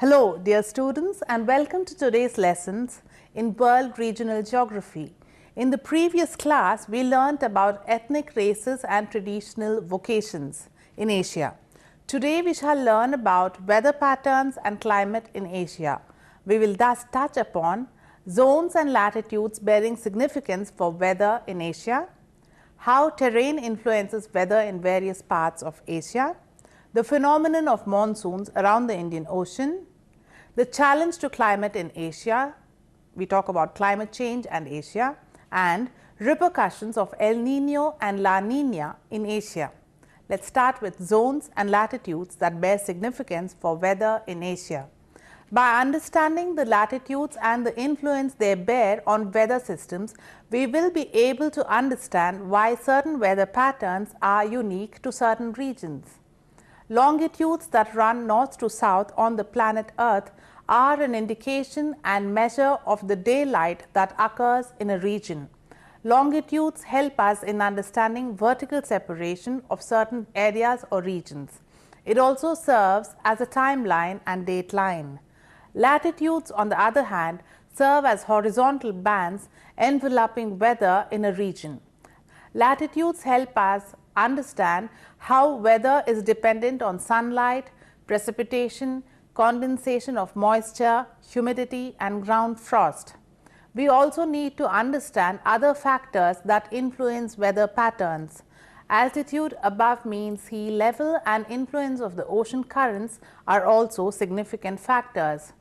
Hello dear students and welcome to today's lessons in World Regional Geography. In the previous class, we learnt about ethnic races and traditional vocations in Asia. Today we shall learn about weather patterns and climate in Asia. We will thus touch upon zones and latitudes bearing significance for weather in Asia, how terrain influences weather in various parts of Asia, the phenomenon of monsoons around the Indian Ocean, the challenge to climate in Asia, we talk about climate change and Asia, and repercussions of El Nino and La Nina in Asia. Let's start with zones and latitudes that bear significance for weather in Asia. By understanding the latitudes and the influence they bear on weather systems, we will be able to understand why certain weather patterns are unique to certain regions. Longitudes that run north to south on the planet Earth are an indication and measure of the daylight that occurs in a region. Longitudes help us in understanding vertical separation of certain areas or regions. It also serves as a timeline and dateline. Latitudes, on the other hand, serve as horizontal bands enveloping weather in a region. Latitudes help us understand how weather is dependent on sunlight, precipitation, condensation of moisture, humidity and ground frost. We also need to understand other factors that influence weather patterns. Altitude above mean sea level and influence of the ocean currents are also significant factors.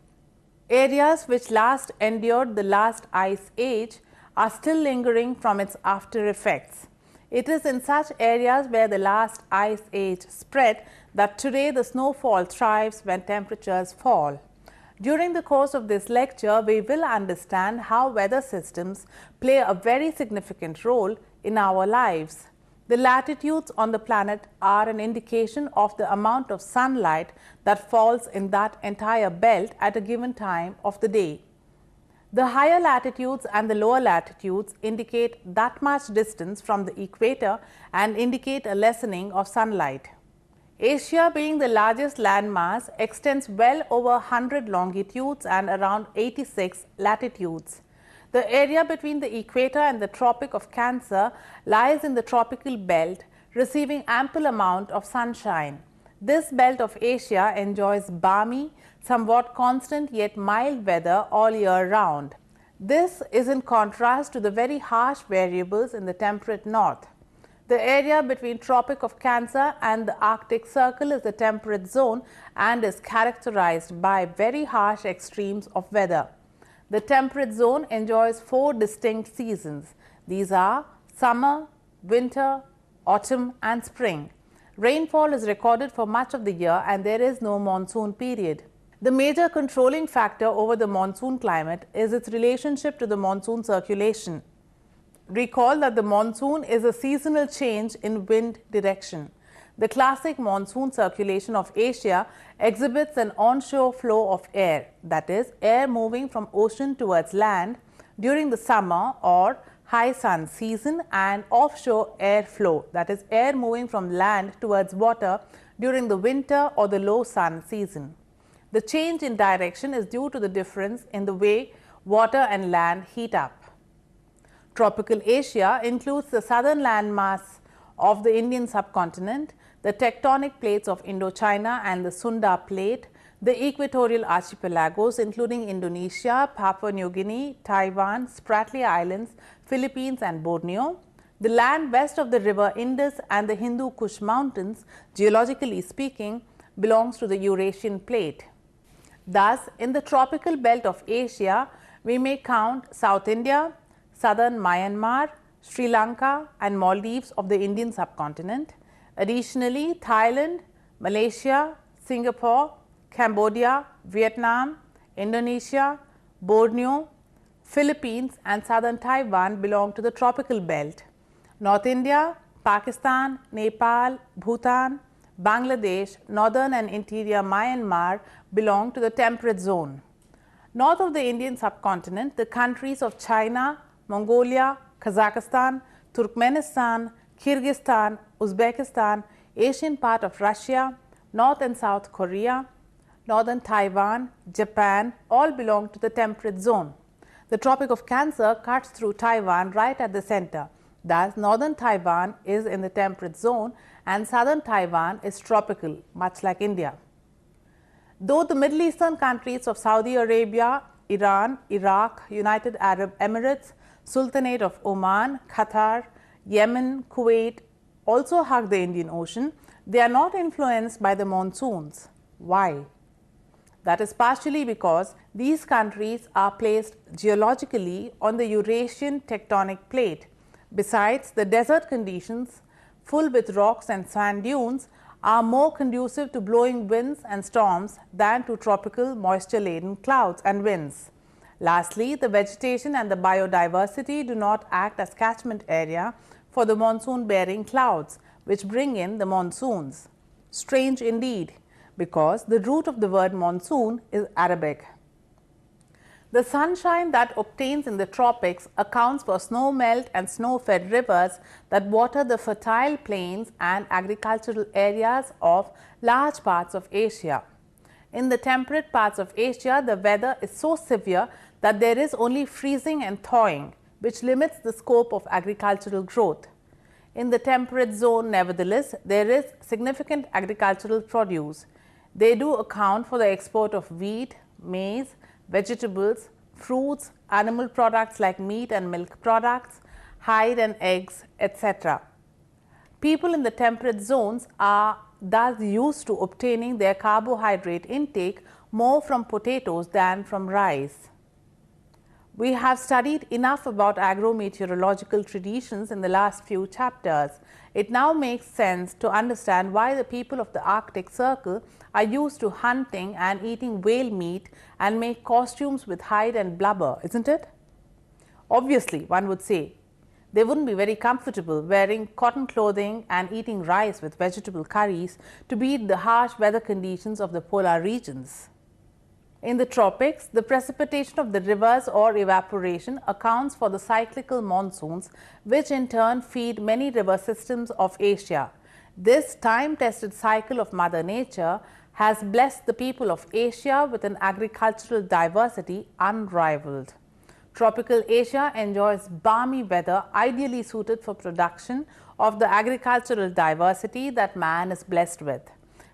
Areas which last endured the last ice age are still lingering from its after effects. It is in such areas where the last ice age spread that today the snowfall thrives when temperatures fall. During the course of this lecture, we will understand how weather systems play a very significant role in our lives. The latitudes on the planet are an indication of the amount of sunlight that falls in that entire belt at a given time of the day. The higher latitudes and the lower latitudes indicate that much distance from the equator and indicate a lessening of sunlight. Asia, being the largest landmass, extends well over 100 longitudes and around 86 latitudes. The area between the equator and the Tropic of Cancer lies in the tropical belt, receiving ample amount of sunshine. This belt of Asia enjoys balmy, somewhat constant yet mild weather all year round. This is in contrast to the very harsh variables in the temperate north. The area between Tropic of Cancer and the Arctic Circle is the temperate zone and is characterized by very harsh extremes of weather. The temperate zone enjoys 4 distinct seasons. These are summer, winter, autumn and spring. Rainfall is recorded for much of the year and there is no monsoon period. The major controlling factor over the monsoon climate is its relationship to the monsoon circulation. Recall that the monsoon is a seasonal change in wind direction. The classic monsoon circulation of Asia exhibits an onshore flow of air, that is, air moving from ocean towards land during the summer or high sun season, and offshore air flow, that is, air moving from land towards water during the winter or the low sun season. The change in direction is due to the difference in the way water and land heat up. Tropical Asia includes the southern landmass of the Indian subcontinent, the tectonic plates of Indochina and the Sunda plate, the equatorial archipelagos including Indonesia, Papua New Guinea, Taiwan, Spratly Islands, Philippines and Borneo, the land west of the river Indus and the Hindu Kush mountains, geologically speaking, belongs to the Eurasian plate. Thus, in the tropical belt of Asia, we may count South India, southern Myanmar, Sri Lanka and Maldives of the Indian subcontinent. Additionally, Thailand, Malaysia, Singapore, Cambodia, Vietnam, Indonesia, Borneo, Philippines and southern Taiwan belong to the tropical belt. North India, Pakistan, Nepal, Bhutan, Bangladesh, northern and interior Myanmar belong to the temperate zone. North of the Indian subcontinent, the countries of China, Mongolia, Kazakhstan, Turkmenistan, Kyrgyzstan, Uzbekistan, Asian part of Russia, North and South Korea, northern Taiwan, Japan all belong to the temperate zone. The Tropic of Cancer cuts through Taiwan right at the center. Thus, northern Taiwan is in the temperate zone and southern Taiwan is tropical, much like India. Though the Middle Eastern countries of Saudi Arabia, Iran, Iraq, United Arab Emirates, Sultanate of Oman, Qatar, Yemen, Kuwait also hug the Indian Ocean, they are not influenced by the monsoons. Why? That is partially because these countries are placed geologically on the Eurasian tectonic plate. Besides, the desert conditions, full with rocks and sand dunes, are more conducive to blowing winds and storms than to tropical moisture-laden clouds and winds. Lastly, the vegetation and the biodiversity do not act as catchment area for the monsoon-bearing clouds, which bring in the monsoons. Strange indeed, because the root of the word monsoon is Arabic. The sunshine that obtains in the tropics accounts for snow melt and snow-fed rivers that water the fertile plains and agricultural areas of large parts of Asia. In the temperate parts of Asia, the weather is so severe that there is only freezing and thawing, which limits the scope of agricultural growth. In the temperate zone, nevertheless, there is significant agricultural produce. They do account for the export of wheat, maize, vegetables, fruits, animal products like meat and milk products, hide and eggs, etc. People in the temperate zones are thus used to obtaining their carbohydrate intake more from potatoes than from rice. We have studied enough about agrometeorological traditions in the last few chapters. It now makes sense to understand why the people of the Arctic Circle are used to hunting and eating whale meat and make costumes with hide and blubber, isn't it? Obviously, one would say, they wouldn't be very comfortable wearing cotton clothing and eating rice with vegetable curries to beat the harsh weather conditions of the polar regions. In the tropics, the precipitation of the rivers or evaporation accounts for the cyclical monsoons, which in turn feed many river systems of Asia. This time-tested cycle of Mother Nature has blessed the people of Asia with an agricultural diversity unrivaled. Tropical Asia enjoys balmy weather ideally suited for production of the agricultural diversity that man is blessed with.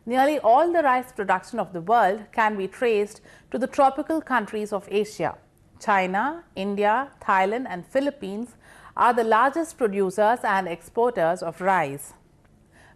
Nearly all the rice production of the world can be traced to the tropical countries of Asia. China, India, Thailand and Philippines are the largest producers and exporters of rice.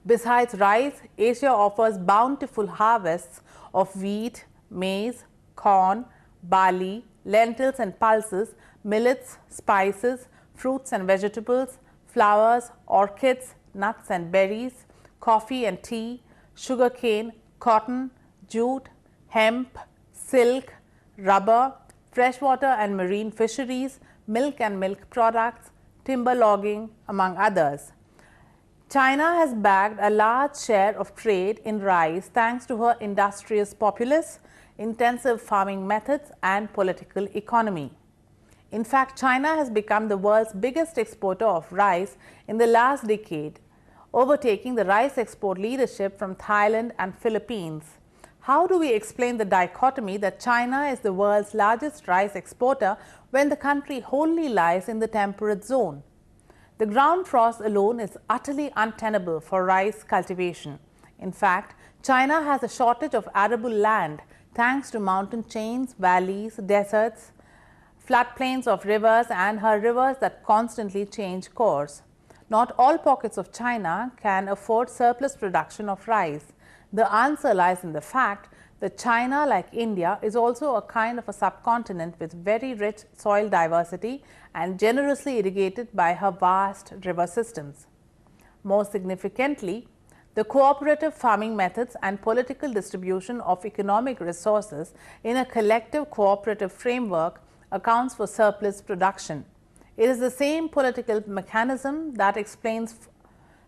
Besides rice, Asia offers bountiful harvests of wheat, maize, corn, barley, lentils and pulses, millets, spices, fruits and vegetables, flowers, orchids, nuts and berries, coffee and tea, sugarcane, cotton, jute, hemp, silk, rubber, freshwater and marine fisheries, milk and milk products, timber logging, among others. China has bagged a large share of trade in rice thanks to her industrious populace, intensive farming methods and political economy. In fact, China has become the world's biggest exporter of rice in the last decade, overtaking the rice export leadership from Thailand and Philippines. How do we explain the dichotomy that China is the world's largest rice exporter when the country wholly lies in the temperate zone? The ground frost alone is utterly untenable for rice cultivation. In fact, China has a shortage of arable land thanks to mountain chains, valleys, deserts, floodplains of rivers and her rivers that constantly change course. Not all pockets of China can afford surplus production of rice. The answer lies in the fact that China, like India, is also a kind of a subcontinent with very rich soil diversity and generously irrigated by her vast river systems. More significantly, the cooperative farming methods and political distribution of economic resources in a collective cooperative framework accounts for surplus production. It is the same political mechanism that explains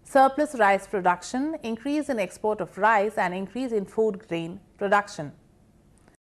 surplus rice production, increase in export of rice and increase in food grain production.